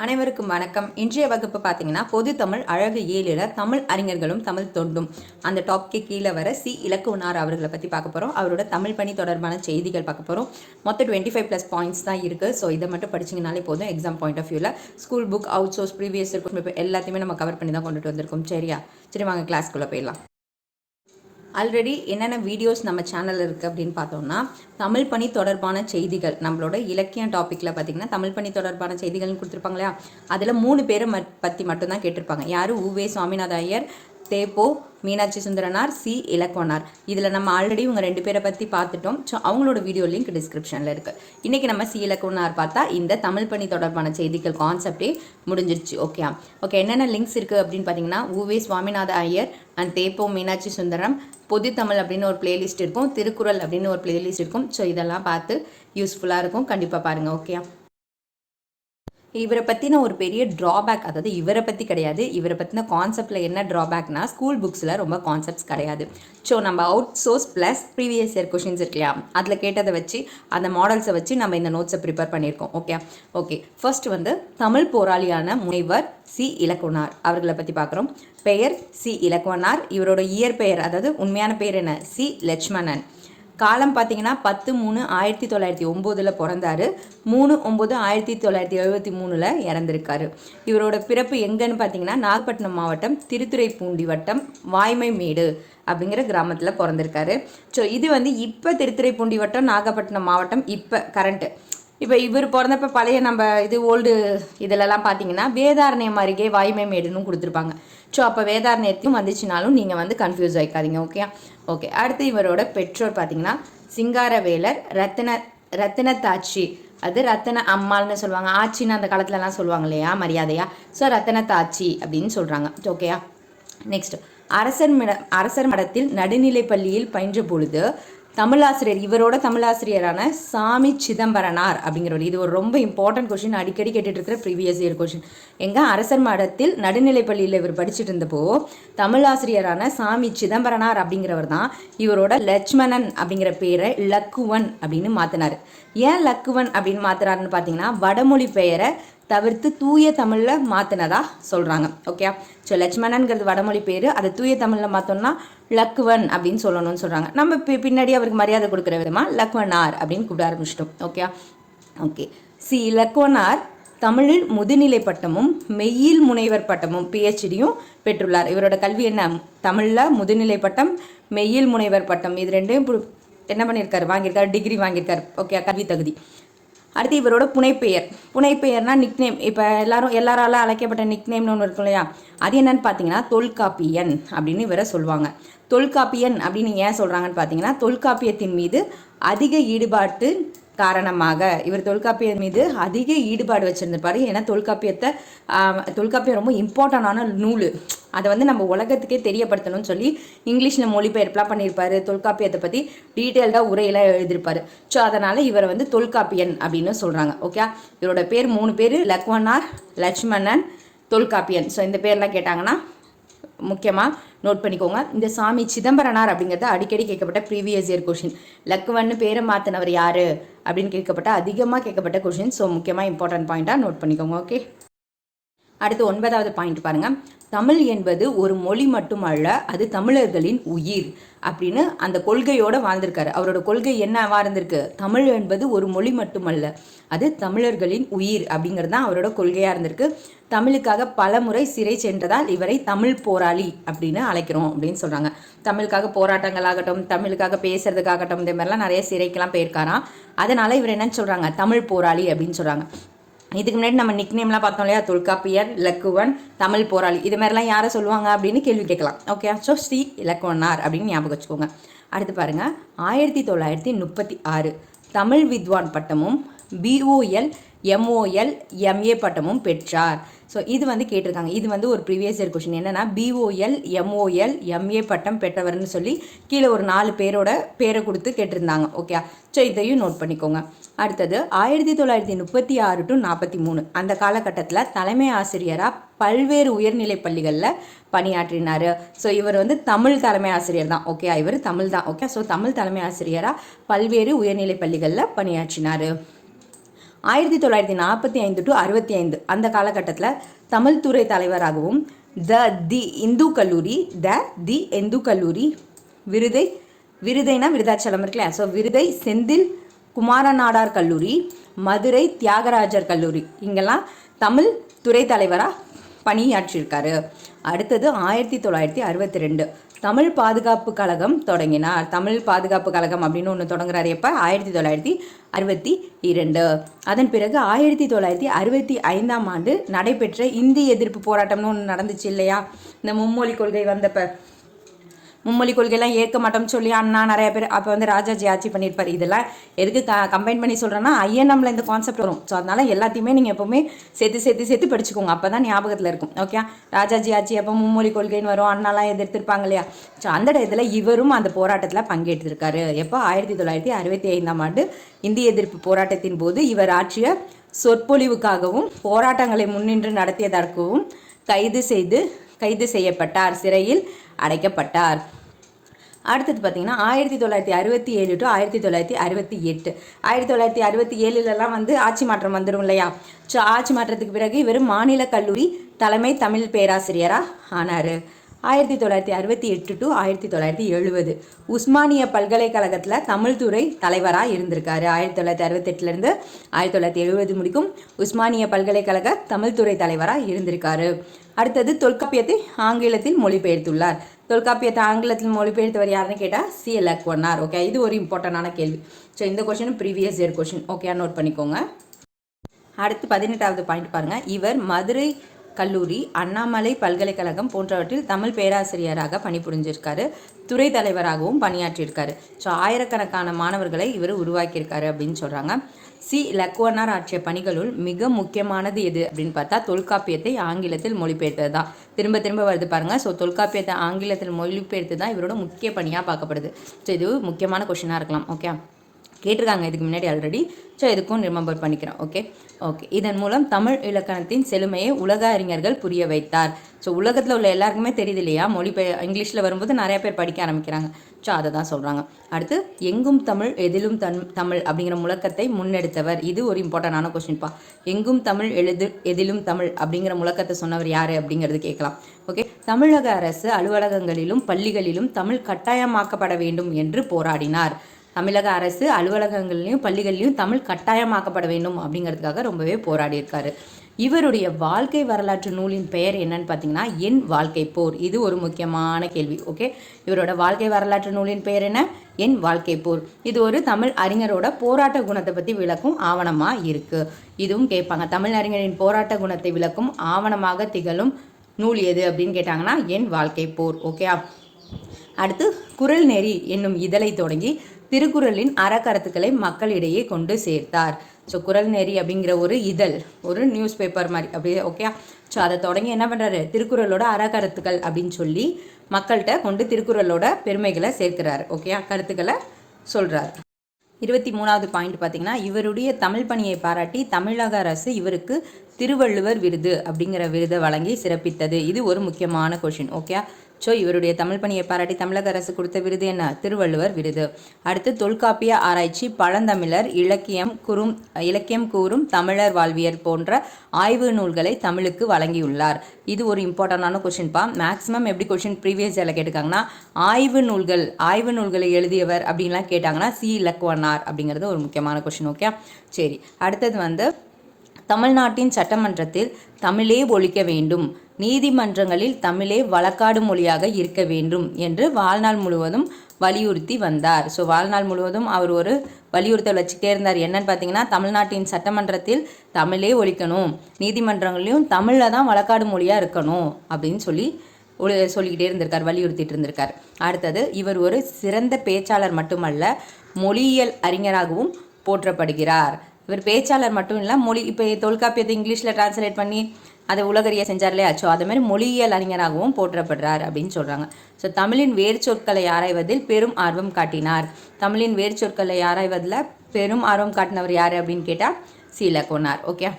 அனைவருக்கும் வணக்கம். இன்றைய வகுப்பு பார்த்தீங்கன்னா பொது தமிழ் அழகு 7ல் தமிழ் அறிஞர்களும் தமிழ் தொண்டும் அந்த டாப்க்கு கீழே வர சி இலக்குவனார் அவர்களை பற்றி பார்க்க போகிறோம். அவரோட தமிழ் பணி தொடர்பான செய்திகள் பார்க்க போகிறோம். மொத்தம் 25+ பாயிண்ட்ஸ் தான் இருக்குது. ஸோ இதை மட்டும் படிச்சிங்கனாலே போதும். எக்ஸாம் பாயிண்ட் ஆஃப் வியூவில் school book, out source, previous year எல்லாத்தையுமே நம்ம கவர் பண்ணி தான் கொண்டுட்டு வந்திருக்கோம். சரியா? சரி, வாங்க கிளாஸ்க்குள்ளே போயிடலாம். ஆல்ரெடி என்னென்ன வீடியோஸ் நம்ம சேனலில் இருக்குது அப்படின்னு பார்த்தோம்னா, தமிழ் பணி தொடர்பான செய்திகள் நம்மளோட இலக்கிய டாப்பிக்கில் பார்த்திங்கன்னா தமிழ் பணி தொடர்பான செய்திகள்னு கொடுத்துருப்பாங்க இல்லையா? அதில் 3 பேரை பற்றி மட்டும்தான் கேட்டிருப்பாங்க. யார்? உவே சுவாமிநாத ஐயர், தேப்போ மீனாட்சி சுந்தரனார், சி இலக்குவனார். இதில் நம்ம ஆல்ரெடி இவங்க 2 பேரை பற்றி பார்த்துட்டோம். ஸோ அவங்களோட வீடியோ லிங்க் டிஸ்கிரிப்ஷனில் இருக்குது. இன்றைக்கி நம்ம சி இலக்குவனார் பார்த்தா இந்த தமிழ் பணி தொடர்பான செய்திகள் கான்செப்டே முடிஞ்சிருச்சு. ஓகே, என்னென்ன லிங்க்ஸ் இருக்குது அப்படின்னு பார்த்தீங்கன்னா, உவே சுவாமிநாத ஐயர் அண்ட் தேப்போ மீனாட்சி சுந்தரம், பொது தமிழ் அப்படின்னு ஒரு பிளேலிஸ்ட் இருக்கும், திருக்குறள் அப்படின்னு ஒரு பிளேலிஸ்ட் இருக்கும். ஸோ இதெல்லாம் பார்த்து யூஸ்ஃபுல்லாக இருக்கும். கண்டிப்பாக பாருங்கள். ஓகே, இவரை பற்றின ஒரு பெரிய ட்ராபேக், அதாவது இவரை பற்றி கிடையாது, இவரை பற்றின கான்செப்டில் என்ன ட்ராபேக்னா, ஸ்கூல் புக்ஸில் ரொம்ப கான்செப்ட்ஸ் கிடையாது. ஸோ நம்ம out source plus previous year questions இருக்கு இல்லையா, அதில் கேட்டதை வச்சு அந்த மாடல்ஸை வச்சு நம்ம இந்த நோட்ஸை ப்ரிப்பேர் பண்ணியிருக்கோம். ஓகே ஃபர்ஸ்ட் தமிழ் போராளியான முனைவர் சி இலக்குவனார் அவர்களை பற்றி பார்க்குறோம். பெயர் சி இலக்குவனார். இவரோட இயற்பெயர், அதாவது உண்மையான பெயர் என்ன? சி லட்சுமணன். காலம் பார்த்தீங்கன்னா 10/3/1909 பிறந்தார். 3/9/1973 இறந்திருக்காரு. இவரோட பிறப்பு எங்கன்னு பார்த்தீங்கன்னா, நாகப்பட்டினம் மாவட்டம் திருத்துறைப்பூண்டி வட்டம் வாய்மைமேடு அப்படிங்கிற கிராமத்தில் பிறந்திருக்காரு. ஸோ இது இப்போ திருத்துறைப்பூண்டி வட்டம் நாகப்பட்டினம் மாவட்டம் இப்போ கரண்ட்டு. இப்போ இவர் பிறந்தப்போ பழைய நம்ம ஓல்டு இதிலெல்லாம் பார்த்தீங்கன்னா வேதாரண்யம் அருகே வாய்மைமேடுன்னு கொடுத்துருப்பாங்க. ஸோ அப்போ வேதாரண்யத்தையும் வந்துச்சுனாலும் நீங்கள் கன்ஃபியூஸ் ஆகிக்காதீங்க. ஓகே அடுத்து இவரோட பெற்றோர் பார்த்தீங்கன்னா, சிங்காரவேலர், ரத்தினத்தாச்சி, அது ரத்தன அம்மாள்னு சொல்லுவாங்க. ஆச்சின்னு அந்த காலத்துலலாம் சொல்லுவாங்க இல்லையா, மரியாதையா. ஸோ ரத்தனத்தாச்சி அப்படின்னு சொல்கிறாங்க. ஓகேயா? நெக்ஸ்ட், அரசர் மடத்தில் நடுநிலை பள்ளியில் பயின்ற பொழுது தமிழாசிரியர், இவரோட தமிழாசிரியரான சாமி சிதம்பரனார் அப்படிங்கிறவர். இது ஒரு ரொம்ப இம்பார்ட்டன்ட் கொஷின், அடிக்கடி கேட்டுட்டு இருக்கிற ப்ரீவியஸ் இயர் கொஷின். அரசர் மடத்தில் நடுநிலைப்பள்ளியில் இவர் படிச்சுட்டு இருந்தப்போ தமிழாசிரியரான சாமி சிதம்பரனார் அப்படிங்கிறவர் தான் இவரோட லட்சுமணன் அப்படிங்கிற பேரை லக்குவன் அப்படின்னு மாற்றினார். ஏன் லக்குவன் அப்படின்னு மாற்றுறாருன்னு பார்த்தீங்கன்னா, வடமொழி பெயரை தவிர்த்து தூய தமிழில் மாற்றினதா சொல்கிறாங்க. ஓகே, ஸோ லட்சுமணன்கிறது வடமொழி பேர், அதை தூய தமிழில் மாற்றோம்னா லக்குவன் அப்படின்னு சொல்லணும்னு சொல்கிறாங்க. நம்ம பின்னாடி அவருக்கு மரியாதை கொடுக்குற விதமாக லக்குவனார் அப்படின்னு கூப்பிட ஆரம்பிச்சிட்டோம். ஓகே சி லக்குவனார் தமிழில் முதுநிலை பட்டமும் மெய்யில் முனைவர் பட்டமும் PhDயும் பெற்றுள்ளார். இவரோட கல்வி என்ன? தமிழில் முதுநிலை பட்டம், மெய்யில் முனைவர் பட்டம், இது ரெண்டையும் என்ன பண்ணியிருக்காரு? வாங்கியிருக்காரு, டிகிரி வாங்கியிருக்காரு. ஓகே, கல்வி தகுதி. அடுத்து இவரோட புனைப்பெயர்னா நிக்நேம். இப்போ எல்லாரால அழைக்கப்பட்ட நிக்நேம்னு ஒன்று இருக்கும் இல்லையா, அது என்னன்னு பார்த்தீங்கன்னா தொல்காப்பியன் அப்படின்னு இவரை சொல்லுவாங்க. தொல்காப்பியன் அப்படின்னு ஏன் சொல்கிறாங்கன்னு பார்த்தீங்கன்னா, தொல்காப்பியத்தின் மீது அதிக ஈடுபாட்டு காரணமாக இவர் தொல்காப்பியம் மீது அதிக ஈடுபாடு வச்சுருந்துருப்பார். ஏன்னா தொல்காப்பியம் ரொம்ப இம்பார்ட்டண்டான நூல். அதை நம்ம உலகத்துக்கே தெரியப்படுத்தணும்னு சொல்லி இங்கிலீஷில் மொழிபெயர்ப்புலாம் பண்ணியிருப்பார். தொல்காப்பியத்தை பற்றி டீட்டெயில்டாக உரையெல்லாம் எழுதியிருப்பார். ஸோ அதனால் இவரை தொல்காப்பியன் அப்படின்னு சொல்கிறாங்க. ஓகே, இவரோட பேர் 3 பேர்: லக்குவனார், லட்சுமணன், தொல்காப்பியன். ஸோ இந்த பேர்லாம் கேட்டாங்கன்னா முக்கியமாக நோட் பண்ணிக்கோங்க. இந்த சாமி சிதம்பரனார் அப்படிங்கிறது அடிக்கடி கேட்கப்பட்ட ப்ரீவியஸ் இயர் கொஷின். லக்குவன்னு பேரை மாற்றினவர் யார் அப்படின்னு அதிகமாக கேட்கப்பட்ட கொஷின். ஸோ முக்கியமாக இம்பார்ட்டன்ட் பாயிண்ட்டாக நோட் பண்ணிக்கோங்க. ஓகே, அடுத்து 9வது பாயிண்ட் பாருங்கள். தமிழ் என்பது ஒரு மொழி மட்டுமல்ல, அது தமிழர்களின் உயிர் அப்படின்னு அந்த கொள்கையோடு வாழ்ந்திருக்காரு. அவரோட கொள்கை என்னவா இருந்திருக்கு? தமிழ் என்பது ஒரு மொழி மட்டுமல்ல, அது தமிழர்களின் உயிர் அப்படிங்கிறது தான் அவரோட கொள்கையாக இருந்திருக்கு. தமிழுக்காக பல முறை சிறை சென்றதால் இவரை தமிழ் போராளி அப்படின்னு அழைக்கிறோம் அப்படின்னு சொல்கிறாங்க. தமிழுக்காக போராட்டங்களாகட்டும், தமிழுக்காக பேசுறதுக்காகட்டும், இந்த மாதிரிலாம் நிறைய சிறைக்கெல்லாம் போயிருக்காராம். அதனால் இவர் என்னன்னு சொல்கிறாங்க? தமிழ் போராளி அப்படின்னு சொல்கிறாங்க. இதுக்கு முன்னாடி நம்ம நிக்நேம்லாம் பார்த்தோம் இல்லையா, தொல்காப்பியர், இலக்குவன், தமிழ் போராளி, இது மாதிரிலாம் யாரை சொல்லுவாங்க அப்படின்னு கேள்வி கேட்கலாம். ஓகே, ஸோ ஸ்ரீ இலக்குவனார் அப்படின்னு ஞாபகம் வச்சுக்கோங்க. அடுத்து பாருங்கள், 1936 தமிழ் வித்வான் பட்டமும் BOL MOL MA பட்டமும் பெற்றார். ஸோ இது கேட்டிருக்காங்க. இது ஒரு ப்ரீவியஸ் இயர் கொஷின். என்னென்னா BOL MOL MA பட்டம் பெற்றவர்னு சொல்லி கீழே ஒரு 4 பேரோட பேரை கொடுத்து கேட்டிருந்தாங்க. ஓகே, ஸோ இதையும் நோட் பண்ணிக்கோங்க. அடுத்தது 1936 to 43 அந்த காலகட்டத்தில் தலைமை ஆசிரியராக பல்வேறு உயர்நிலை பள்ளிகளில் பணியாற்றினார். ஸோ இவர் தமிழ் தலைமை ஆசிரியர் தான். ஓகே, இவர் தமிழ் தான். ஓகே, ஸோ தமிழ் தலைமை ஆசிரியராக பல்வேறு உயர்நிலை பள்ளிகளில் பணியாற்றினார். 1945 டு 65 அந்த காலகட்டத்தில் தமிழ் துறை தலைவராகவும் தி இந்து கல்லூரி விருதைனா விருதாச்சலம் இருக்குல்ல, ஸோ விருதை செந்தில் குமாரநாடார் கல்லூரி, மதுரை தியாகராஜர் கல்லூரி, இங்கெல்லாம் தமிழ் துறை தலைவராக பணியாற்றியிருக்காரு. அடுத்தது 1962 தமிழ் பாதுகாப்பு கழகம் தொடங்கினார். தமிழ் பாதுகாப்பு கழகம் அப்படின்னு ஒன்று தொடங்குறாரு. எப்போ? 1962. அதன் பிறகு 1965ஆம் ஆண்டு நடைபெற்ற இந்தி எதிர்ப்பு போராட்டம்னு ஒன்று நடந்துச்சு இல்லையா? இந்த மும்மொழி கொள்கை வந்தப்போ மும்மொழி கொள்கையெல்லாம் ஏற்க மாட்டோம்னு சொல்லி அண்ணா நிறைய பேர் அப்போ வந்து ராஜாஜி ஆட்சி பண்ணியிருப்பார். இதெல்லாம் எதுக்கு கம்பைன் பண்ணி சொல்கிறேன்னா ஐஎன்எம்ல இந்த கான்செப்ட் வரும். ஸோ அதனால் எல்லாத்தையுமே நீங்கள் எப்போவுமே சேர்த்து படிச்சுக்கோங்க. அப்போ தான் ஞாபகத்தில் இருக்கும். ஓகே, ராஜாஜி ஆட்சி அப்போ மும்மொழி கொள்கைன்னு வரும், அண்ணாலாம் எதிர்த்திருப்பாங்க இல்லையா? ஸோ அந்த இடத்துல இவரும் அந்த போராட்டத்தில் பங்கேற்றிருக்காரு. எப்போ? 1965ஆம் ஆண்டு இந்திய எதிர்ப்பு போராட்டத்தின் போது இவர் ஆற்றிய சொற்பொழிவுக்காகவும் போராட்டங்களை முன்னின்று நடத்தியதற்கவும் கைது செய்யப்பட்டார், சிறையில் அடைக்கப்பட்டார். அடுத்தது பார்த்தீங்கன்னா 1967 டு 1968. 1967லலாம் வந்து ஆட்சி மாற்றம் வந்துடும் இல்லையா? ஸோ ஆட்சி மாற்றத்துக்கு பிறகு இவர் மாநில கல்லூரி தலைமை தமிழ் பேராசிரியராக ஆனார். 1968 டு 1970 உஸ்மானிய பல்கலைக்கழகத்தில் தமிழ் துறை தலைவராக இருந்திருக்காரு. 1968லேருந்து 1970 முடிக்கும் உஸ்மானிய பல்கலைக்கழக தமிழ் துறை தலைவராக இருந்திருக்காரு. அடுத்தது தொல்காப்பியத்தை ஆங்கிலத்தில் மொழிபெயர்த்துள்ளார். தொல்காப்பியத்தை ஆங்கிலத்தில் மொழிபெயர்த்தவர் யாருன்னு கேட்டால் சி லக்குவனார். ஓகே, இது ஒரு இம்பார்ட்டண்டான கேள்வி. ஸோ இந்த question previous year question. Okay, note பண்ணிக்கோங்க. அடுத்து 18வது பாயிண்ட் பாருங்கள். இவர் மதுரை கல்லூரி, அண்ணாமலை பல்கலைக்கழகம் போன்றவற்றில் தமிழ் பேராசிரியராக பணிபுரிஞ்சிருக்காரு. துறை தலைவராகவும் பணியாற்றியிருக்காரு. ஸோ ஆயிரக்கணக்கான மாணவர்களை இவர் உருவாக்கியிருக்காரு அப்படின்னு சொல்கிறாங்க. சி லக்குவனார் ஆற்றிய பணிகளுள் மிக முக்கியமானது எது அப்படின்னு பார்த்தா தொல்காப்பியத்தை ஆங்கிலத்தில் மொழிபெயர்த்தது தான். திரும்ப வருது பாருங்கள். ஸோ தொல்காப்பியத்தை ஆங்கிலத்தில் மொழிபெயர்த்து தான் இவரோட முக்கிய பணியாக பார்க்கப்படுது. ஸோ இது முக்கியமான கொஷினாக இருக்கலாம். ஓகே, கேட்டிருக்காங்க இதுக்கு முன்னாடி ஆல்ரெடி. ஸோ இதுக்கும் ரிமெம்பர் பண்ணிக்கிறோம். ஓகே, இதன் மூலம் தமிழ் இலக்கணத்தின் செழுமையை உலக அறிஞர்கள் புரிய வைத்தார். ஸோ உலகத்தில் உள்ள எல்லாருக்குமே தெரியுது இல்லையா? இங்கிலீஷில் வரும்போது நிறைய பேர் படிக்க ஆரம்பிக்கிறாங்க. ஸோ அதை தான் சொல்கிறாங்க. அடுத்து எங்கும் தமிழ் எதிலும் தமிழ் அப்படிங்கிற முழக்கத்தை முன்னெடுத்தவர். இது ஒரு இம்பார்ட்டண்டான கொஸ்டின்ப்பா. எங்கும் தமிழ் எதிலும் தமிழ் அப்படிங்கிற முழக்கத்தை சொன்னவர் யார் அப்படிங்கிறது கேட்கலாம். ஓகே, தமிழக அரசு அலுவலகங்களிலும் பள்ளிகளிலும் தமிழ் கட்டாயமாக்கப்பட வேண்டும் என்று போராடினார். தமிழக அரசு அலுவலகங்கள்லையும் பள்ளிகள்லையும் தமிழ் கட்டாயமாக்கப்பட வேண்டும் அப்படிங்கிறதுக்காக ரொம்பவே போராடி இருக்காரு. இவருடைய வாழ்க்கை வரலாற்று நூலின் பெயர் என்னன்னு பார்த்தீங்கன்னா என் வாழ்க்கை போர். இது ஒரு முக்கியமான கேள்வி. ஓகே, இவரோட வாழ்க்கை வரலாற்று நூலின் பெயர் என்ன? என் வாழ்க்கை போர். இது ஒரு தமிழ் அறிஞரோட போராட்ட குணத்தை பற்றி விளக்கும் ஆவணமாக இருக்குது. இதுவும் கேட்பாங்க. தமிழ் அறிஞரின் போராட்ட குணத்தை விளக்கும் ஆவணமாக திகழும் நூல் எது அப்படின்னு கேட்டாங்கன்னா என் வாழ்க்கை போர். ஓகே, அடுத்து குறள் நெறி என்னும் இதழை தொடங்கி திருக்குறளின் அறக்கருத்துக்களை மக்களிடையே கொண்டு சேர்த்தார். ஸோ குறள் நெறி அப்படிங்கிற ஒரு இதழ், ஒரு நியூஸ் பேப்பர் மாதிரி அப்படியே. ஓகே, ஸோ அதை தொடங்கி என்ன பண்ணுறாரு? திருக்குறளோட அறக்கருத்துக்கள் அப்படின்னு சொல்லி மக்கள்கிட்ட கொண்டு திருக்குறளோட பெருமைகளை சேர்க்கிறார். ஓகே, கருத்துக்களை சொல்கிறார். 23வது பாயிண்ட் பார்த்தீங்கன்னா இவருடைய தமிழ் பணியை பாராட்டி தமிழக அரசு இவருக்கு திருவள்ளுவர் விருது அப்படிங்கிற விருதை வழங்கி சிறப்பித்தது. இது ஒரு முக்கியமான கொஷின். ஓகே, ஸோ இவருடைய தமிழ் பணியை பாராட்டி தமிழக அரசு கொடுத்த விருது என்ன? திருவள்ளுவர் விருது. அடுத்து தொல்காப்பிய ஆராய்ச்சி, பழந்தமிழர், இலக்கியம் கூறும் தமிழர் வாழ்வியல் போன்ற ஆய்வு நூல்களை தமிழுக்கு வழங்கியுள்ளார். இது ஒரு இம்பார்ட்டண்டான கொஷின்ப்பா. மேக்ஸிமம் எப்படி கொஷின் ப்ரீவியஸ் இயரில் கேட்டுக்காங்கன்னா ஆய்வு நூல்களை எழுதியவர் அப்படின்லாம் கேட்டாங்கன்னா சி லக்குவனார் அப்படிங்கிறது ஒரு முக்கியமான கொஷின். ஓகே, சரி. அடுத்தது வந்து தமிழ்நாட்டின் சட்டமன்றத்தில் தமிழே ஒழிக்க வேண்டும், நீதிமன்றங்களில் தமிழே வழக்காடு மொழியாக இருக்க வேண்டும் என்று வாழ்நாள் முழுவதும் வலியுறுத்தி வந்தார். ஸோ வாழ்நாள் முழுவதும் அவர் ஒரு வலியுறுத்தல் வச்சுக்கிட்டே இருந்தார். என்னன்னு பார்த்தீங்கன்னா தமிழ்நாட்டின் சட்டமன்றத்தில் தமிழே ஒழிக்கணும், நீதிமன்றங்களையும் தமிழில் தான் வழக்காடு மொழியாக இருக்கணும் அப்படின்னு சொல்லிக்கிட்டே இருந்திருக்கார், வலியுறுத்திட்டு இருந்திருக்கார். அடுத்தது இவர் ஒரு சிறந்த பேச்சாளர் மட்டுமல்ல, மொழியியல் அறிஞராகவும் போற்றப்படுகிறார். இவர் பேச்சாளர் மட்டும் இல்லை, இப்போ தொல்காப்பியத்தை இங்கிலீஷில் டிரான்ஸ்லேட் பண்ணி அதை உலகறிய செஞ்சார் இல்லையா? ஸோ அது மாதிரி மொழியியல் அறிஞராகவும் போற்றப்படுறார் அப்படின்னு சொல்கிறாங்க. ஸோ தமிழின் வேர் சொற்களை ஆராய்வதில் பெரும் ஆர்வம் காட்டினார். தமிழின் வேர் சொற்களை ஆராய்வதில் பெரும் ஆர்வம் காட்டினவர் யார் அப்படின்னு கேட்டால் சி லக்குவனார். ஓகே,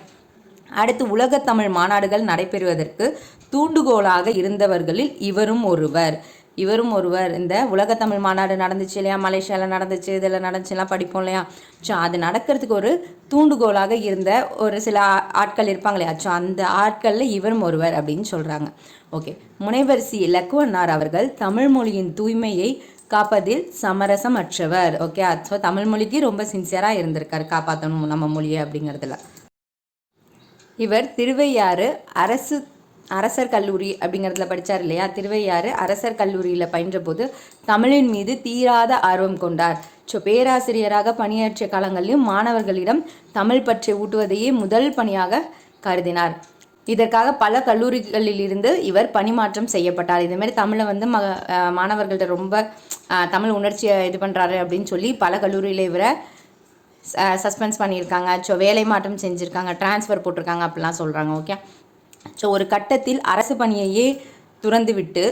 அடுத்து உலகத் தமிழ் மாநாடுகள் நடைபெறுவதற்கு தூண்டுகோலாக இருந்தவர்களில் இவரும் ஒருவர். இவரும் ஒருவர். இந்த உலகத்தமிழ் மாநாடு நடந்துச்சு இல்லையா, மலேசியாவில் நடந்துச்சு, இதில் நடந்துச்சுலாம் படிப்போம் இல்லையா. ஸோ அது நடக்கிறதுக்கு ஒரு தூண்டுகோலாக இருந்த ஒரு சில ஆட்கள் இருப்பாங்க இல்லையா. ஸோ அந்த ஆட்களில் இவரும் ஒருவர் அப்படின்னு சொல்கிறாங்க. ஓகே, முனைவர் சி லக்குவனார் அவர்கள் தமிழ் மொழியின் தூய்மையை காப்பதில் சமரசமற்றவர். ஓகே, ஸோ தமிழ் மொழிக்கு ரொம்ப சின்சியராக இருந்திருக்காரு, காப்பாற்றணும் நம்ம மொழியை அப்படிங்கிறதுல. இவர் திருவையாறு அரசர் கல்லூரி அப்படிங்கிறதுல படித்தார் இல்லையா. திருவையாறு அரசர் கல்லூரியில் பயின்ற போது தமிழின் மீது தீராத ஆர்வம் கொண்டார். ஸோ பேராசிரியராக பணியாற்றிய காலங்களிலும் மாணவர்களிடம் தமிழ் பற்றி ஊட்டுவதையே முதல் பணியாக கருதினார். இதற்காக பல கல்லூரிகளிலிருந்து இவர் பணிமாற்றம் செய்யப்பட்டார். இதுமாரி தமிழை வந்து மாணவர்கள்ட்ட ரொம்ப தமிழ் உணர்ச்சியை இது பண்ணுறாரு அப்படின்னு சொல்லி பல கல்லூரியில் இவரை சஸ்பென்ஸ் பண்ணியிருக்காங்க. ஸோ வேலை மாற்றம் செஞ்சுருக்காங்க, ட்ரான்ஸ்ஃபர் போட்டிருக்காங்க அப்படிலாம் சொல்கிறாங்க. ஓகே, ஸோ ஒரு கட்டத்தில் அரசு பணியையே துறந்துவிட்டு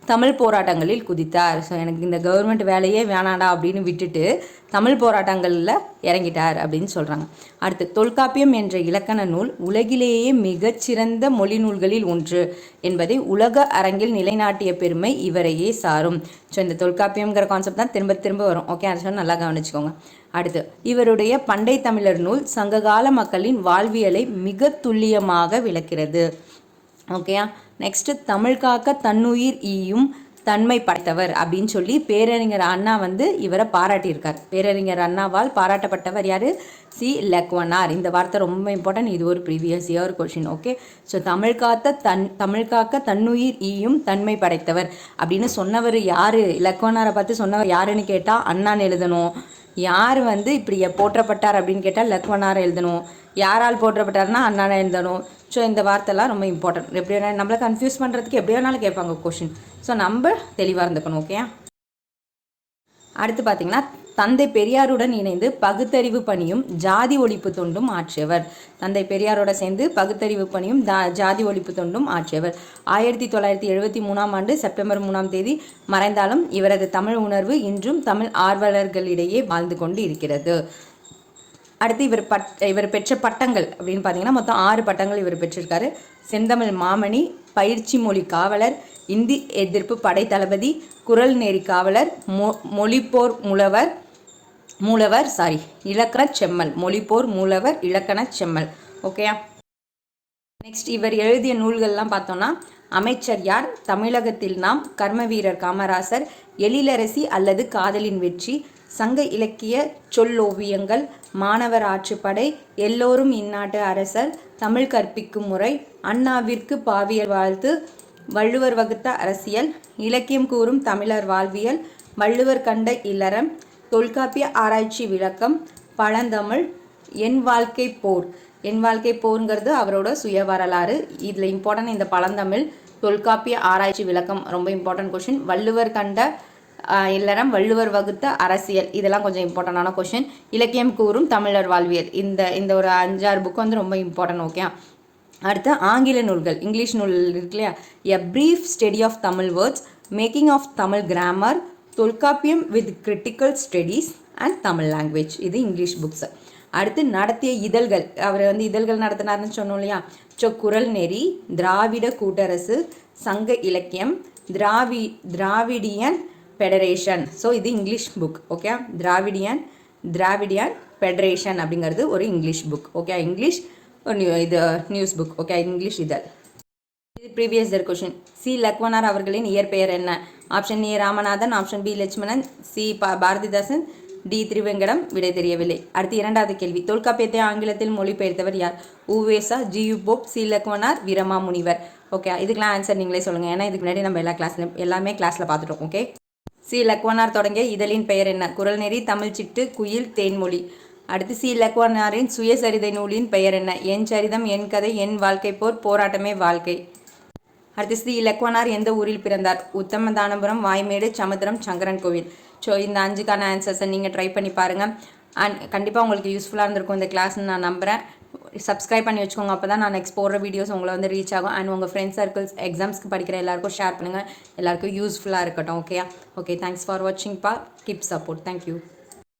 தமிழ் போராட்டங்களில் குதித்தார். ஸோ எனக்கு இந்த கவர்மெண்ட் வேலையே வேணாண்டா அப்படின்னு விட்டுட்டு தமிழ் போராட்டங்களில் இறங்கிட்டார் அப்படின்னு சொல்கிறாங்க. அடுத்து, தொல்காப்பியம் என்ற இலக்கண நூல் உலகிலேயே மிகச்சிறந்த மொழி நூல்களில் ஒன்று என்பதை உலக அரங்கில் நிலைநாட்டிய பெருமை இவரையே சாரும். ஸோ இந்த தொல்காப்பியம்ங்கிற கான்செப்ட் தான் திரும்ப திரும்ப வரும். ஓகே, அதை நல்லா கவனிச்சுக்கோங்க. அடுத்து, இவருடைய பண்டை தமிழர் நூல் சங்ககால மக்களின் வாழ்வியலை மிக துல்லியமாக விளக்கிறது. ஓகேயா. நெக்ஸ்ட்டு, தமிழ் காக்க தன்னுயிர் ஈயும் தன்மை படைத்தவர் அப்படின்னு சொல்லி பேரறிஞர் அண்ணா வந்து இவரை பாராட்டியிருக்கார். பேரறிஞர் அண்ணாவால் பாராட்டப்பட்டவர் யார்? சி லக்குவனார். இந்த வார்த்தை ரொம்ப இம்பார்ட்டன்ட், இது ஒரு previous year question. Okay, so Tamil காக்க தன்னுயிர் ஈயும் தன்மை படைத்தவர் அப்படின்னு சொன்னவர் யார்? லக்குவனாரை பார்த்து சொன்னவர் யாருன்னு கேட்டால் அண்ணான்னு எழுதணும். யார் வந்து இப்படி போற்றப்பட்டார் அப்படின்னு கேட்டால் லக்குவனாரை எழுதணும். யாரால் போற்றப்பட்டார்னா அண்ணானை எழுதணும். ஸோ இந்த வார்த்தைலாம் ரொம்ப இம்பார்ட்டன்ட். எப்படி வேணால் நம்மளை கன்ஃபியூஸ் பண்ணுறதுக்கு எப்படி வேணாலும் கேட்பாங்க கொஷின். ஸோ நம்ம தெளிவாக இருந்துக்கணும். ஓகே, அடுத்து பார்த்திங்கன்னா, தந்தை பெரியாருடன் இணைந்து பகுத்தறிவு பணியும் ஜாதி ஒழிப்பு தொண்டும் ஆற்றியவர். தந்தை பெரியாரோட சேர்ந்து பகுத்தறிவு பணியும் ஜாதி ஒழிப்பு தொண்டும் ஆற்றியவர். 1973ஆம் ஆண்டு செப்டம்பர் 3ஆம் தேதி மறைந்தாலும் இவரது தமிழ் உணர்வு இன்றும் தமிழ் ஆர்வலர்களிடையே வாழ்ந்து கொண்டு இருக்கிறது. அடுத்து, இவர் பெற்ற பட்டங்கள் அப்படின்னு பார்த்தீங்கன்னா மொத்தம் 6 பட்டங்கள் இவர் பெற்றிருக்காரு. செந்தமிழ் மாமணி, பயிற்சி மொழி காவலர், இந்தி எதிர்ப்பு படை தளபதி, குரல் நெறி காவலர், மொழிப்போர் மூலவர் இலக்கண செம்மல், மொழிப்போர் மூலவர் இலக்கண செம்மல். ஓகேயா. நெக்ஸ்ட், இவர் எழுதிய நூல்கள்லாம் பார்த்தோன்னா அமைச்சர் யார், தமிழகத்தில் நாம், கர்ம வீரர் காமராசர், எழிலரசி அல்லது காதலின் வெற்றி, சங்க இலக்கிய சொல்லோவியங்கள், மாணவர் ஆற்றுப்படை, எல்லோரும் இந்நாட்டு அரசர், தமிழ் கற்பிக்கும் முறை, அண்ணாவிற்கு பாவியல் வாழ்த்து, வள்ளுவர் வகுத்த அரசியல், இலக்கியம் கூறும் தமிழர் வாழ்வியல், வள்ளுவர் கண்ட இல்லறம், தொல்காப்பிய ஆராய்ச்சி விளக்கம், பழந்தமிழ், என் வாழ்க்கை போர். என் வாழ்க்கை போருங்கிறது அவரோட சுய வரலாறு. இதில் இம்பார்ட்டன்ட் இந்த பழந்தமிழ், தொல்காப்பிய ஆராய்ச்சி விளக்கம் ரொம்ப இம்பார்ட்டன்ட் கொஷின். வள்ளுவர் கண்ட இல்லறம், வள்ளுவர் வகுத்த அரசியல், இதெல்லாம் கொஞ்சம் இம்பார்ட்டண்டான கொஷின். இலக்கியம் கூறும் தமிழர் வாழ்வியல், இந்த ஒரு 5-6 புக் வந்து ரொம்ப இம்பார்ட்டன்ட். ஓகே, அடுத்து ஆங்கில நூல்கள், இங்கிலீஷ் நூல் இருக்கு இல்லையா. A brief study of Tamil words, making of Tamil grammar, Tolkappiyam with critical studies and Tamil language, இது இங்கிலீஷ் புக்ஸ். அடுத்து நடத்திய இதழ்கள், அவர் வந்து இதழ்கள் நடத்தினார்னு சொன்னோம் இல்லையா. ஸோ குரல் நெறி, திராவிட கூட்டரசு, சங்க இலக்கியம், திராவிடியன் ஃபெடரேஷன். ஸோ இது English book. Okay, Dravidian federation அப்படிங்கிறது ஒரு இங்கிலீஷ் புக். ஓகே, இங்கிலீஷ் இது நியூஸ் புக். ஓகே, இங்கிலீஷ் இதழ். இது previous year question. C Lakkuvanar அவர்களின் இயற்பெயர் என்ன? Option A Ramanathan, option B Lakshmanan, C Bharathidasan, D Thiruvengadam. விடை தெரியவில்லை. அடுத்து 2வது கேள்வி, தொல்காப்பியத்தை ஆங்கிலத்தில் மொழிபெயர்த்தவர் யார்? UVeSa, G U Pope, C Lakkuvanar, Veeramamunivar. Okay, இதுக்கெல்லாம் ஆன்சர் நீங்களே சொல்லுங்கள். ஏன்னா இதுக்கு முன்னாடி நம்ம எல்லாமே கிளாஸில் பார்த்துட்டோம். ஓகே, சி லக்குவனார் தொடங்கிய இதழின் பெயர் என்ன? குரல் நெறி, தமிழ் சிட்டு, குயில், தேன்மொழி. அடுத்து, சி லக்குவனாரின் சுயசரிதை நூலின் பெயர் என்ன? என் சரிதம், என் கதை, என் வாழ்க்கை போர், போராட்டமே வாழ்க்கை. அடுத்து, சி லக்குவனார் எந்த ஊரில் பிறந்தார்? உத்தமதானபுரம், வாய்மேடு, சமுத்திரம், சங்கரன் கோவில். ஸோ இந்த 5க்கான ஆன்சர்ஸை நீங்கள் ட்ரை பண்ணி பாருங்கள். அண்ட் கண்டிப்பாக உங்களுக்கு யூஸ்ஃபுல்லாக இருந்திருக்கும் இந்த கிளாஸ்ன்னு நான் நம்புகிறேன். சப்ஸ்கிரைப் பண்ணி வச்சுக்கோங்க, அப்போ தான் நான் நெக்ஸ்ட் போடுற வீடியோஸ் உங்களை வந்து ரீச் ஆகும். அண்ட் உங்கள் ஃப்ரெண்ட்ஸ் சர்க்கிள்ஸ், எக்ஸாம்ஸ்க்கு படிக்கிற எல்லாருக்கும் ஷேர் பண்ணுங்கள். எல்லாருக்கும் யூஸ்ஃபுல்லாக இருக்கட்டும். ஓகே, தேங்க்ஸ் ஃபார் வாட்சிங் பா. Keep support. தேங்க்யூ.